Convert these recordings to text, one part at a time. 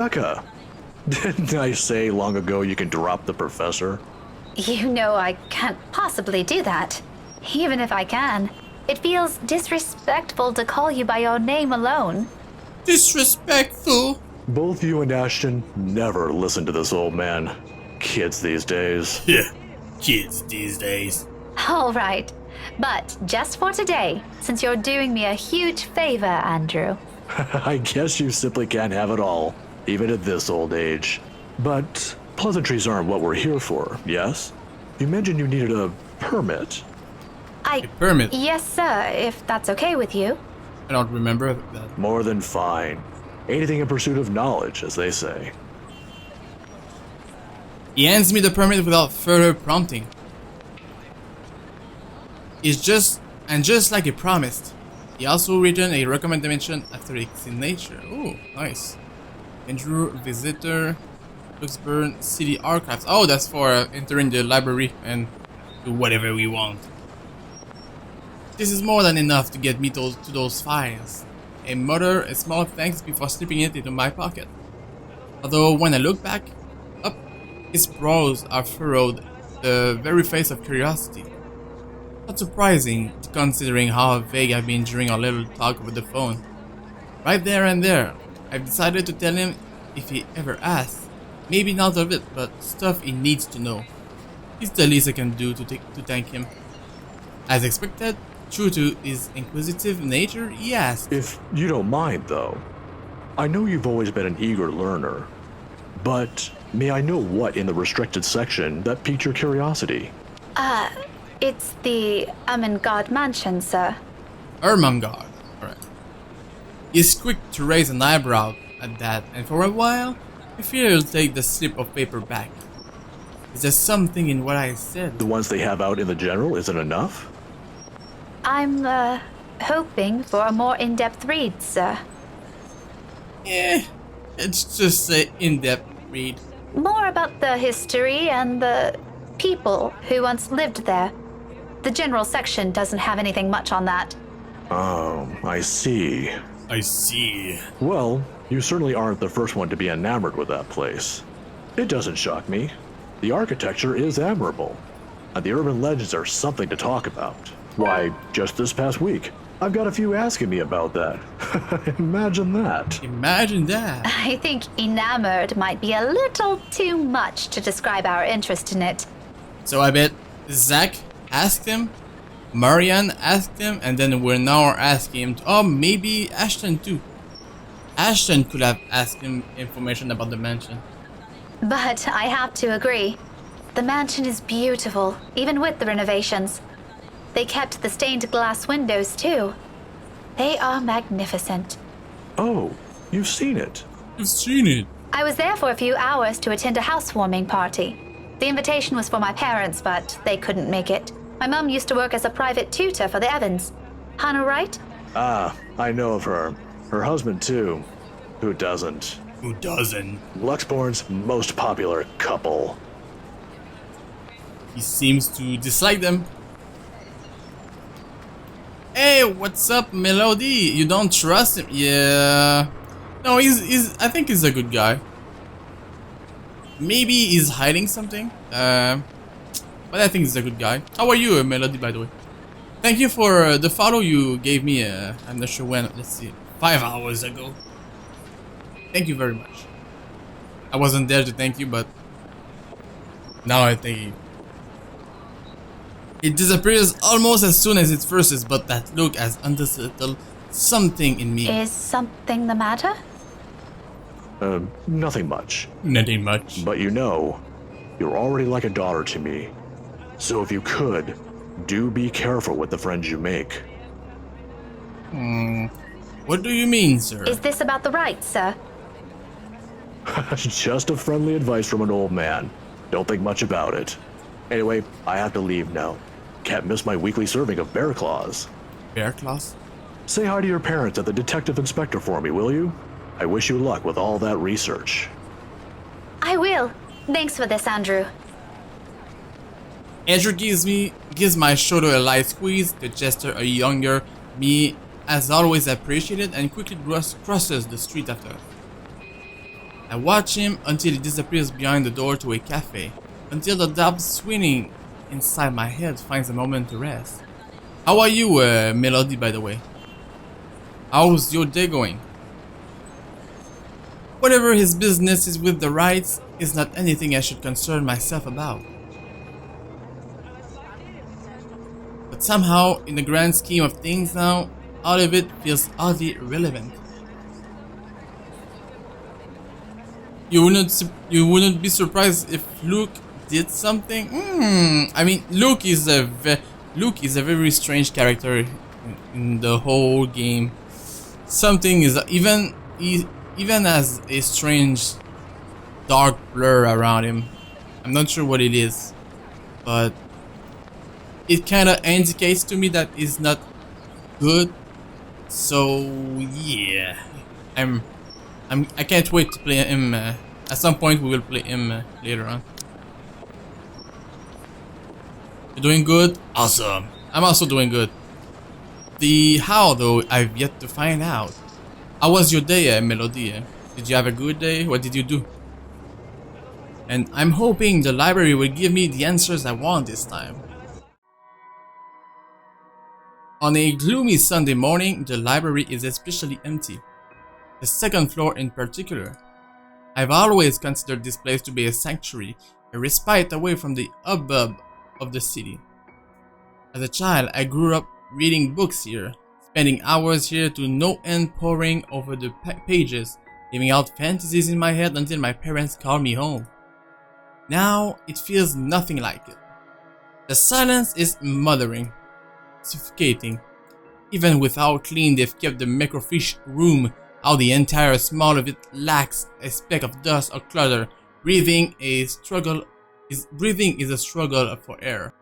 Becca, didn't I say long ago you can drop the professor? You know I can't possibly do that. Even if I can, it feels disrespectful to call you by your name alone. Disrespectful? Both you and Ashton never listen to this old man. Kids these days. Yeah, kids these days. All right, but just for today, since you're doing me a huge favor, Andrew. I guess you simply can't have it all, even at this old age. But pleasantries aren't what we're here for, yes? You mentioned you needed a permit. A permit? Yes, sir, if that's okay with you. I don't remember that. More than fine. Anything in pursuit of knowledge, as they say. He hands me the permit without further prompting. Just like he promised, he also returned a recommendation after its signature. Oh, nice. Andrew, visitor, Luxburn City Archives. Oh, that's for entering the library and do whatever we want. This is more than enough to get me to those files. A mutter a small thanks before slipping it into my pocket. Although when I look back, up, his brows are furrowed, the very face of curiosity. Not surprising, considering how vague I've been during our little talk over the phone. Right there and there, I've decided to tell him if he ever asks. Maybe not of it, but stuff he needs to know. It's the least I can do to thank him. As expected, true to his inquisitive nature, he asked. If you don't mind, though, I know you've always been an eager learner, but may I know what in the restricted section that piqued your curiosity? It's the Ermengarde mansion, sir. Ermengarde, alright. He's quick to raise an eyebrow at that, and for a while, I fear he'll take the slip of paper back. Is there something in what I said? The ones they have out in the general isn't enough? I'm, hoping for a more in-depth read, sir. It's just an in-depth read. More about the history and the people who once lived there. The general section doesn't have anything much on that. Oh, I see. I see. Well, you certainly aren't the first one to be enamored with that place. It doesn't shock me. The architecture is admirable, and the urban legends are something to talk about. Why, just this past week, I've got a few asking me about that. Imagine that. Imagine that. I think enamored might be a little too much to describe our interest in it. So I bet Zach asked him, Marianne asked him, and then we're now asking him. Oh, maybe Ashton too. Ashton could have asked him information about the mansion. But I have to agree. The mansion is beautiful, even with the renovations. They kept the stained glass windows too. They are magnificent. Oh, you've seen it. You've seen it. I was there for a few hours to attend a housewarming party. The invitation was for my parents, but they couldn't make it. My mum used to work as a private tutor for the Evans. Hannah Wright? Ah, I know of her. Her husband, too. Who doesn't? Who doesn't? Luxbourne's most popular couple. He seems to dislike them. Hey, what's up, Melody? You don't trust him? Yeah. No, he's. I think he's a good guy. Maybe he's hiding something. But I think he's a good guy. How are you, Melody, by the way? Thank you for the follow you gave me. I'm not sure when. Let's see. 5 hours ago. Thank you very much. I wasn't there to thank you, but now I thank you. It disappears almost as soon as it firsts, but that look has unsettled something in me. Is something the matter? Nothing much. Nothing much. But you know, you're already like a daughter to me. So if you could, do be careful with the friends you make. What do you mean, sir? Is this about the rights, sir? Just a friendly advice from an old man. Don't think much about it. Anyway, I have to leave now. Can't miss my weekly serving of bear claws. Bear claws? Say hi to your parents at the detective inspector for me, will you? I wish you luck with all that research. I will. Thanks for this, Andrew. Andrew gives my shoulder a light squeeze, the gesture a younger me as always appreciated, and quickly crosses the street after. I watch him until he disappears behind the door to a cafe, until the doubt swinging inside my head finds a moment to rest. How are you, Melody, by the way? How's your day going? Whatever his business is with the rights is not anything I should concern myself about. But somehow, in the grand scheme of things now, all of it feels oddly irrelevant. You wouldn't be surprised if Luke did something? I mean, Luke is a very strange character in the whole game. Something is even has a strange dark blur around him. I'm not sure what it is, but it kind of indicates to me that he's not good. So yeah, I can't wait to play him. At some point, we will play him later on. You're doing good? Awesome. I'm also doing good. The how, though, I've yet to find out. How was your day, Melody? Did you have a good day? What did you do? And I'm hoping the library will give me the answers I want this time. On a gloomy Sunday morning, the library is especially empty. The second floor in particular. I've always considered this place to be a sanctuary, a respite away from the hubbub of the city. As a child, I grew up reading books here, spending hours here to no end poring over the pages, living out fantasies in my head until my parents called me home. Now, it feels nothing like it. The silence is mothering, suffocating. Even with how clean they've kept the microfiche room, how the entire small of it lacks a speck of dust or clutter, breathing is a struggle for air.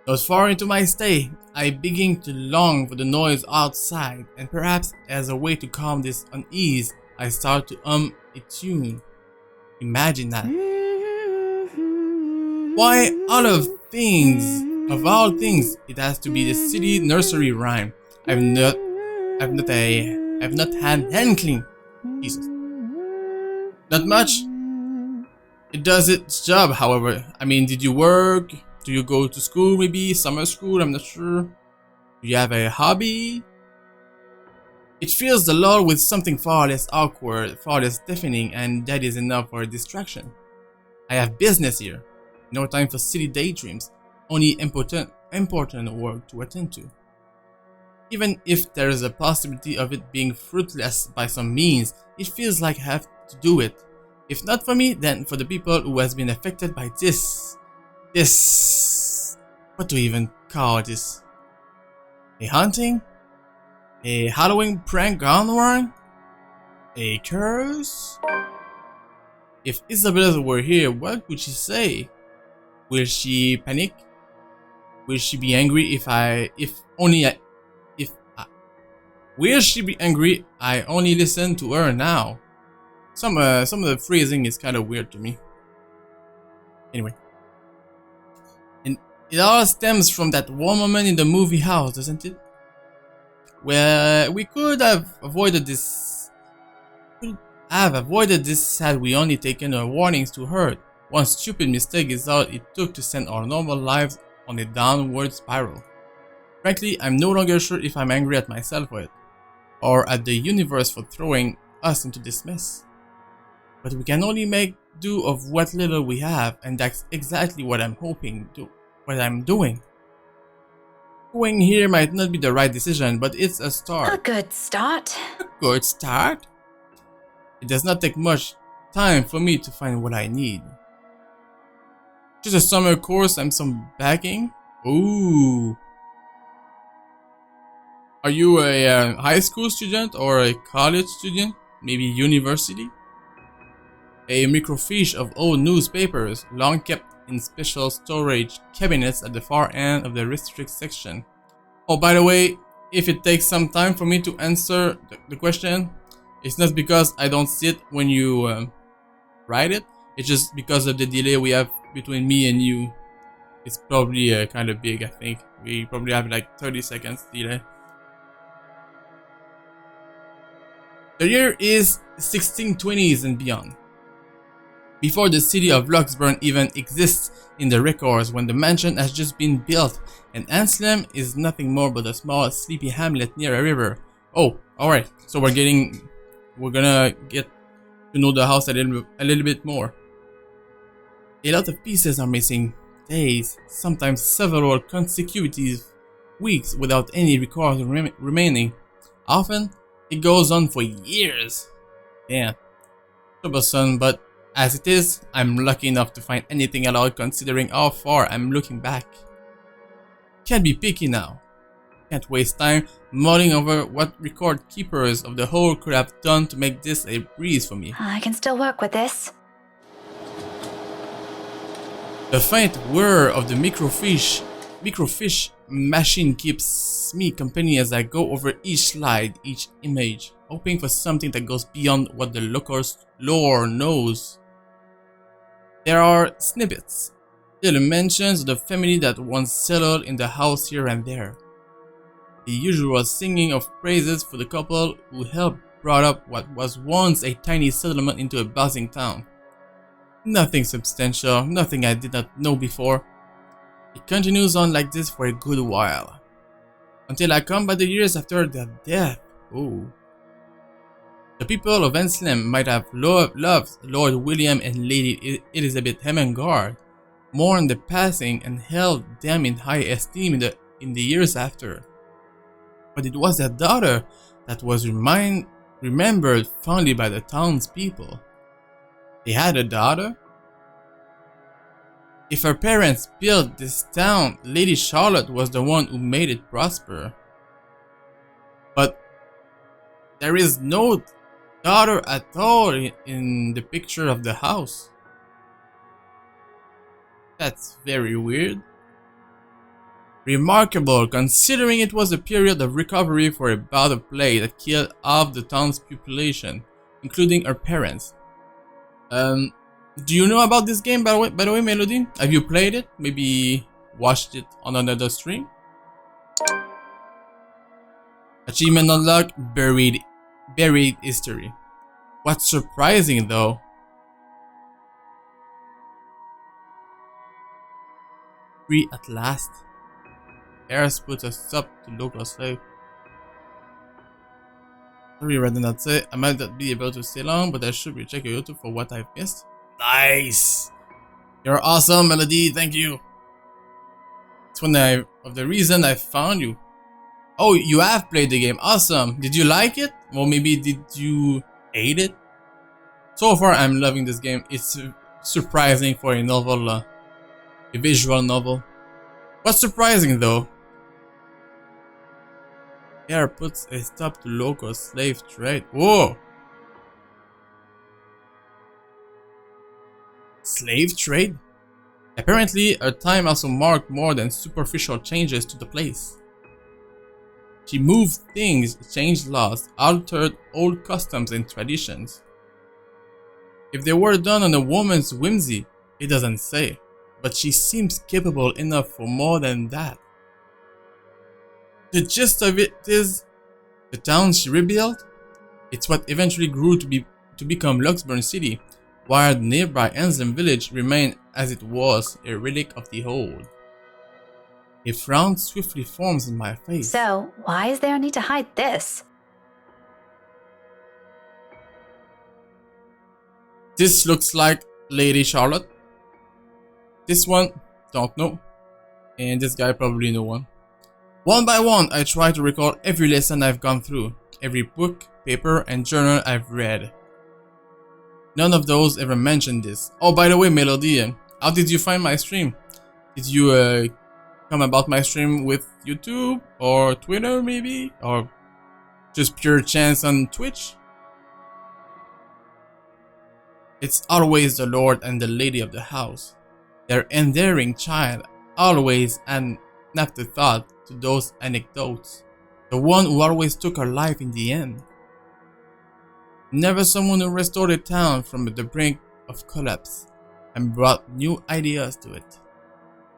Not far into my stay, I begin to long for the noise outside, and perhaps as a way to calm this unease, I start to hum a tune. Imagine that. Why, of all things, it has to be the city nursery rhyme. I've not had inkling. Jesus. Not much. It does its job, however. I mean, did you work? Do you go to school, maybe? Summer school? I'm not sure. Do you have a hobby? It fills the lull with something far less awkward, far less deafening, and that is enough for a distraction. I have business here. No time for silly daydreams. Only important work to attend to. Even if there is a possibility of it being fruitless by some means, it feels like I have to do it. If not for me, then for the people who has been affected by this, what do we even call this? A haunting? A Halloween prank gone wrong? A curse? If Isabella were here, what would she say? Will she panic? Will she be angry will she be angry I only listen to her now? Some of the phrasing is kind of weird to me. Anyway. And it all stems from that one moment in the movie house, doesn't it? Where we could have avoided this had we only taken our warnings to heart. One stupid mistake is all it took to send our normal lives on a downward spiral. Frankly, I'm no longer sure if I'm angry at myself for it, or at the universe for throwing us into this mess. But we can only make do of what little we have, and that's exactly what I'm doing. Going here might not be the right decision, but it's a start. A good start. A good start? It does not take much time for me to find what I need. Just a summer course and some backing? Ooh. Are you a high school student or a college student? Maybe university? A microfiche of old newspapers, long kept in special storage cabinets at the far end of the restrict section. Oh, by the way, if it takes some time for me to answer the question, it's not because I don't see it when you write it. It's just because of the delay we have between me and you. It's probably kind of big, I think. We probably have like 30 seconds delay. The year is 1620s and beyond. Before the city of Luxburn even exists in the records, when the mansion has just been built, and Anslem is nothing more but a small sleepy hamlet near a river. Oh, alright, so we're gonna get to know the house a little bit more. A lot of pieces are missing, days, sometimes several consecutive weeks without any records remaining. Often, it goes on for years. Damn, troublesome, but as it is, I'm lucky enough to find anything at all considering how far I'm looking back. Can't be picky now. Can't waste time mulling over what record keepers of the whole could have done to make this a breeze for me. I can still work with this. The faint whir of the microfiche machine keeps me company as I go over each slide, each image, hoping for something that goes beyond what the lore knows. There are snippets, little mentions of the family that once settled in the house here and there. The usual singing of praises for the couple who helped brought up what was once a tiny settlement into a buzzing town. Nothing substantial, nothing I did not know before. It continues on like this for a good while, until I come by the years after their death. Oh. The people of Anslem might have loved Lord William and Lady Elizabeth Hemengard more in the passing and held them in high esteem in the years after. But it was their daughter that was remembered fondly by the townspeople. They had a daughter? If her parents built this town, Lady Charlotte was the one who made it prosper. But there is no daughter at all in the picture of the house. That's very weird. Remarkable, considering it was a period of recovery for a bout of plague that killed half the town's population, including her parents. Do you know about this game, by the way, Melody? Have you played it? Maybe watched it on another stream? Achievement unlocked, buried history. What's surprising though, free at last. Harris puts a stop to local slave. Sorry, rather not say. I might not be able to stay long, but I should recheck your YouTube for what I've missed. Nice! You're awesome, Melody, thank you. It's one of the reason I found you. Oh, you have played the game, awesome. Did you like it? Or maybe did you hate it? So far, I'm loving this game. It's surprising for a novel, a visual novel. What's surprising though? Here puts a stop to local slave trade. Whoa! Slave trade? Apparently, her time also marked more than superficial changes to the place. She moved things, changed laws, altered old customs and traditions. If they were done on a woman's whimsy, it doesn't say, but she seems capable enough for more than that. The gist of it is, the town she rebuilt, it's what eventually grew to become Luxburn City, while the nearby Anslem village remained as it was, a relic of the old. A frown swiftly forms in my face. So, why is there a need to hide this? This looks like Lady Charlotte. This one, don't know. And this guy probably no one. One by one, I try to recall every lesson I've gone through, every book, paper, and journal I've read. None of those ever mentioned this. Oh, by the way, Melody, how did you find my stream? Did you come about my stream with YouTube or Twitter maybe? Or just pure chance on Twitch? It's always the Lord and the Lady of the house. Their endearing child, always an afterthought to those anecdotes. The one who always took her life in the end. Never someone who restored a town from the brink of collapse and brought new ideas to it.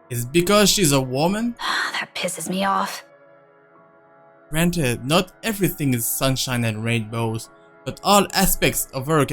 Is it because she's a woman? That pisses me off. Granted, not everything is sunshine and rainbows, but all aspects of her can